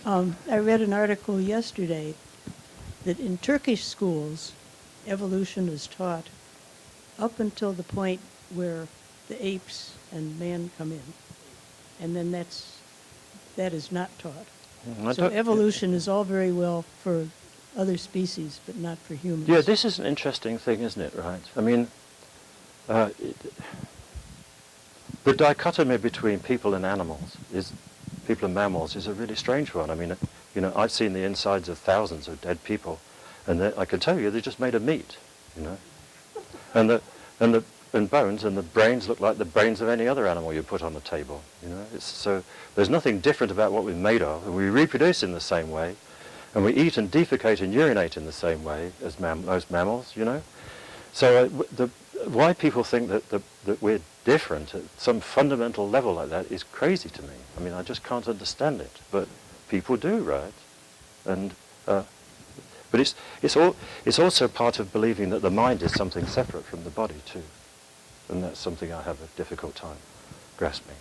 I read an article yesterday that in Turkish schools, evolution is taught up until the point where the apes and man come in. And then that is not taught. So evolution is all very well for other species, but not for humans. Yeah, this is an interesting thing, isn't it, right? I mean, the dichotomy between people and mammals is a really strange one. I mean, I've seen the insides of thousands of dead people, and I can tell you they're just made of meat, and bones, and the brains look like the brains of any other animal you put on the table. So there's nothing different about what we're made of, and we reproduce in the same way, and we eat and defecate and urinate in the same way as most mammals. So why people think that we're different at some fundamental level like that is crazy to me. I mean, I just can't understand it, but people do, right? And but it's also part of believing that the mind is something separate from the body too, and that's something I have a difficult time grasping.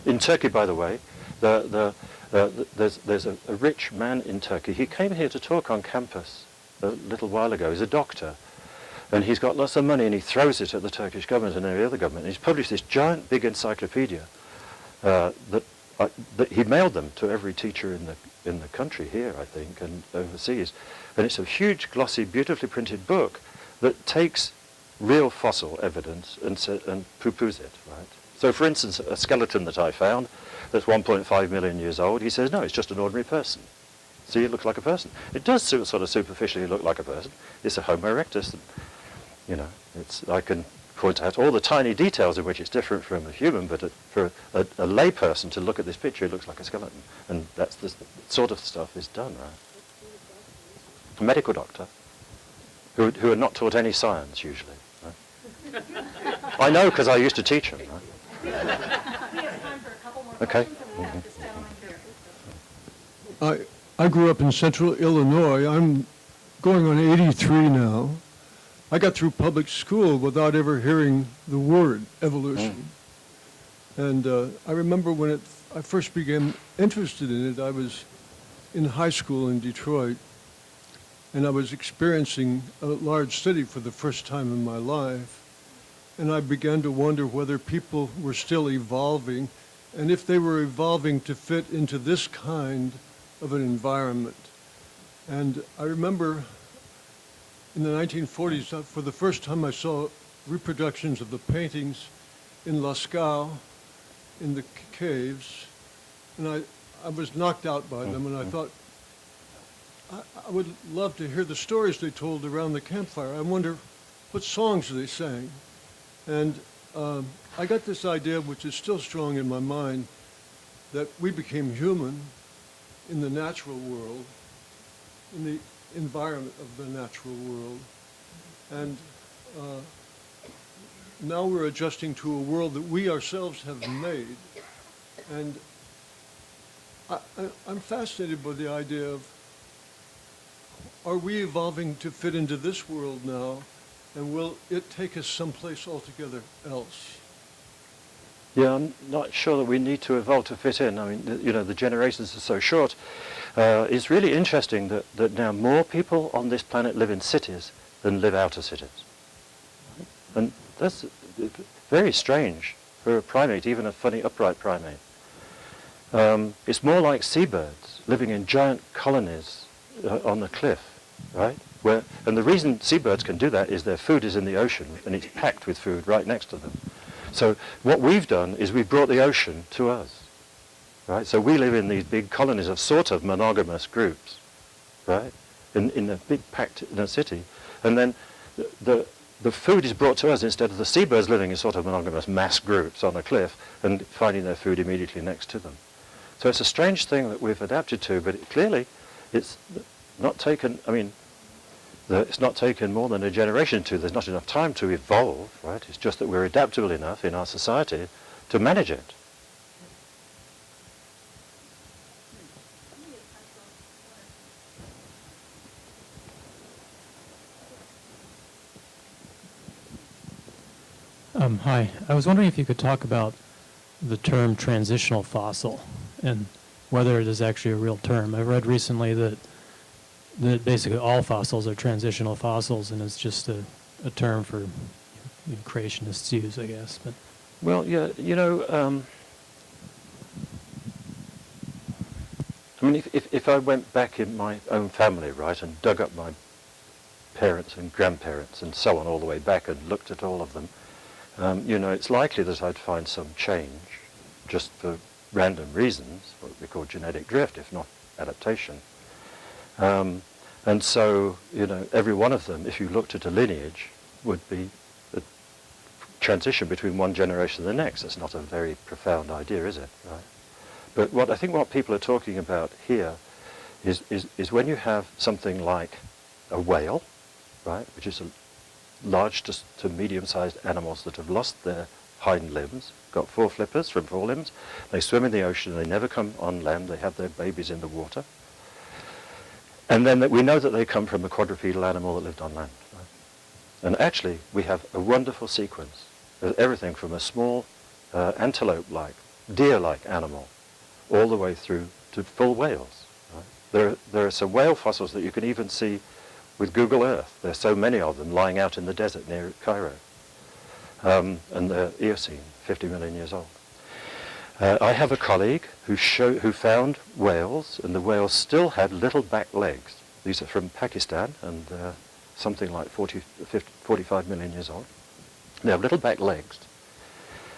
In Turkey, by the way, there's a rich man in Turkey. He came here to talk on campus a little while ago. He's a doctor, and he's got lots of money, and he throws it at the Turkish government and every other government. And he's published this giant, big encyclopedia that he mailed them to every teacher in the country here, I think, and overseas. And it's a huge, glossy, beautifully printed book that takes real fossil evidence and poo-poos it, right? So, for instance, a skeleton that I found that's 1.5 million years old, he says, no, it's just an ordinary person. See, it looks like a person. It does sort of superficially look like a person. It's a Homo erectus. And, I can point out all the tiny details in which it's different from a human, but for a lay person to look at this picture, it looks like a skeleton. And that's the sort of stuff is done, right? A medical doctor who are not taught any science, usually. Right? I know, because I used to teach them, right? We have time for a couple more Okay. questions, and we'll have this gentleman here. I grew up in central Illinois. I'm going on 83 now. I got through public school without ever hearing the word evolution. And I remember when I first became interested in it, I was in high school in Detroit, and I was experiencing a large city for the first time in my life. And I began to wonder whether people were still evolving, and if they were evolving to fit into this kind of an environment. And I remember in the 1940s, for the first time I saw reproductions of the paintings in Lascaux, in the caves, and I was knocked out by them, and I thought, I would love to hear the stories they told around the campfire. I wonder what songs they sang. And I got this idea, which is still strong in my mind, that we became human in the natural world, in the environment of the natural world. And now we're adjusting to a world that we ourselves have made. And I'm fascinated by the idea of, are we evolving to fit into this world now? And will it take us someplace altogether else? Yeah, I'm not sure that we need to evolve to fit in. I mean, the generations are so short. It's really interesting that now more people on this planet live in cities than live out of cities. And that's very strange for a primate, even a funny upright primate. It's more like seabirds living in giant colonies on the cliff, right? And the reason seabirds can do that is their food is in the ocean, and it's packed with food right next to them. So what we've done is we've brought the ocean to us, right? So we live in these big colonies of sort of monogamous groups, right? In a big packed in a city, and then the food is brought to us instead of the seabirds living in sort of monogamous mass groups on a cliff and finding their food immediately next to them. So it's a strange thing that we've adapted to, but clearly it's not taken. I mean, it's not taken more than a generation to. There's not enough time to evolve, right? It's just that we're adaptable enough in our society to manage it. Hi. I was wondering if you could talk about the term transitional fossil and whether it is actually a real term. I've read recently that basically all fossils are transitional fossils, and it's just a term for creationists use, I guess. But Well, yeah, I mean, if I went back in my own family, right, and dug up my parents and grandparents and so on all the way back and looked at all of them, it's likely that I'd find some change just for random reasons, what we call genetic drift, if not adaptation. And so, every one of them, if you looked at a lineage, would be a transition between one generation and the next. That's not a very profound idea, is it? Right? But I think what people are talking about here is when you have something like a whale, right, which is a large to medium-sized animals that have lost their hind limbs, got 4 flippers from 4 limbs. They swim in the ocean. They never come on land. They have their babies in the water. And then we know that they come from a quadrupedal animal that lived on land. Right? And actually, we have a wonderful sequence of everything from a small antelope-like, deer-like animal all the way through to full whales. Right? There are some whale fossils that you can even see with Google Earth. There are so many of them lying out in the desert near Cairo. And they're Eocene, 50 million years old. I have a colleague who found whales, and the whales still had little back legs. These are from Pakistan, and they're something like 45 million years old. They have little back legs,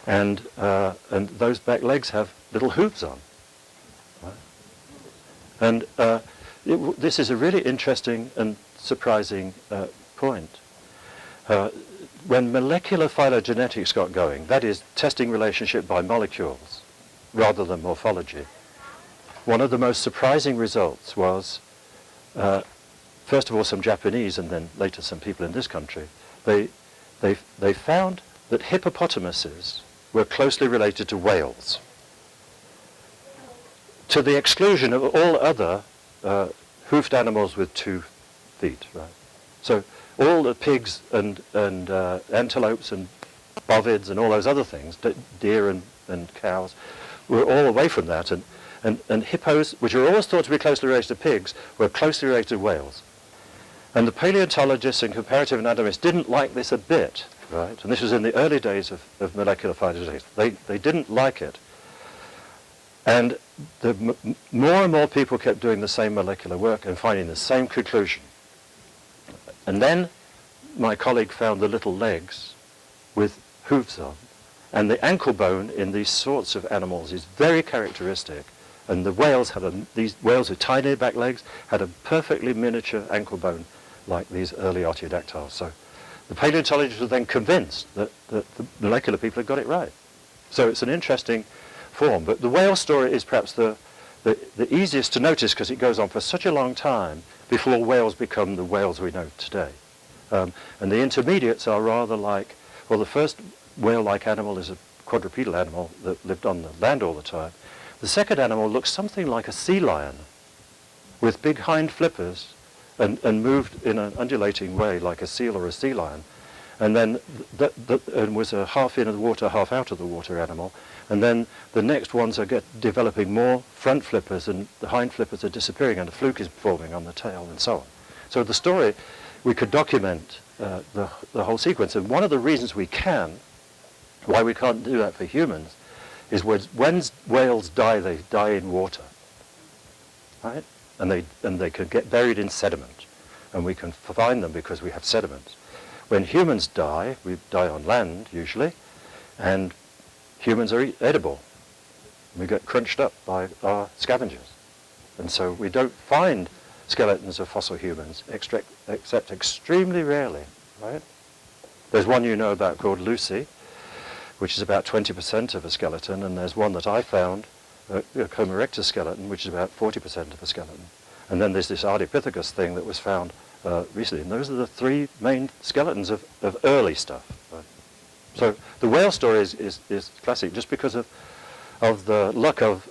and those back legs have little hooves on. Right? And this is a really interesting and surprising point. When molecular phylogenetics got going, that is, testing relationship by molecules rather than morphology, one of the most surprising results was, first of all, some Japanese and then later some people in this country, they found that hippopotamuses were closely related to whales, to the exclusion of all other hoofed animals with 2 feet. Right? So all the pigs and antelopes and bovids and all those other things, deer and cows, were all away from that. And hippos, which are always thought to be closely related to pigs, were closely related to whales. And the paleontologists and comparative anatomists didn't like this a bit, right? And this was in the early days of molecular phylogenetics. They didn't like it. And more and more people kept doing the same molecular work and finding the same conclusion. And then my colleague found the little legs with hooves on. And the ankle bone in these sorts of animals is very characteristic. And the whales these whales with tiny back legs had a perfectly miniature ankle bone like these early artiodactyls. So the paleontologists were then convinced that the molecular people had got it right. So it's an interesting form. But the whale story is perhaps the easiest to notice because it goes on for such a long time before whales become the whales we know today. And the intermediates are rather like, well, the first whale-like animal is a quadrupedal animal that lived on the land all the time. The second animal looks something like a sea lion with big hind flippers and moved in an undulating way like a seal or a sea lion. And then and was a half in the water, half out of the water animal. And then the next ones are developing more front flippers, and the hind flippers are disappearing, and a fluke is forming on the tail, and so on. So the story, we could document the whole sequence. And one of the reasons why we can't do that for humans, is when whales die, they die in water, right? And they can get buried in sediment, and we can find them because we have sediments. When humans die, we die on land usually, and humans are edible. We get crunched up by our scavengers. And so we don't find skeletons of fossil humans except extremely rarely, right? There's one you know about called Lucy, which is about 20% of a skeleton, and there's one that I found, a Homo erectus skeleton, which is about 40% of a skeleton. And then there's this Ardipithecus thing that was found recently, and those are the 3 main skeletons of early stuff. Right? So the whale story is classic just because of the luck of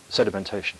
sedimentation.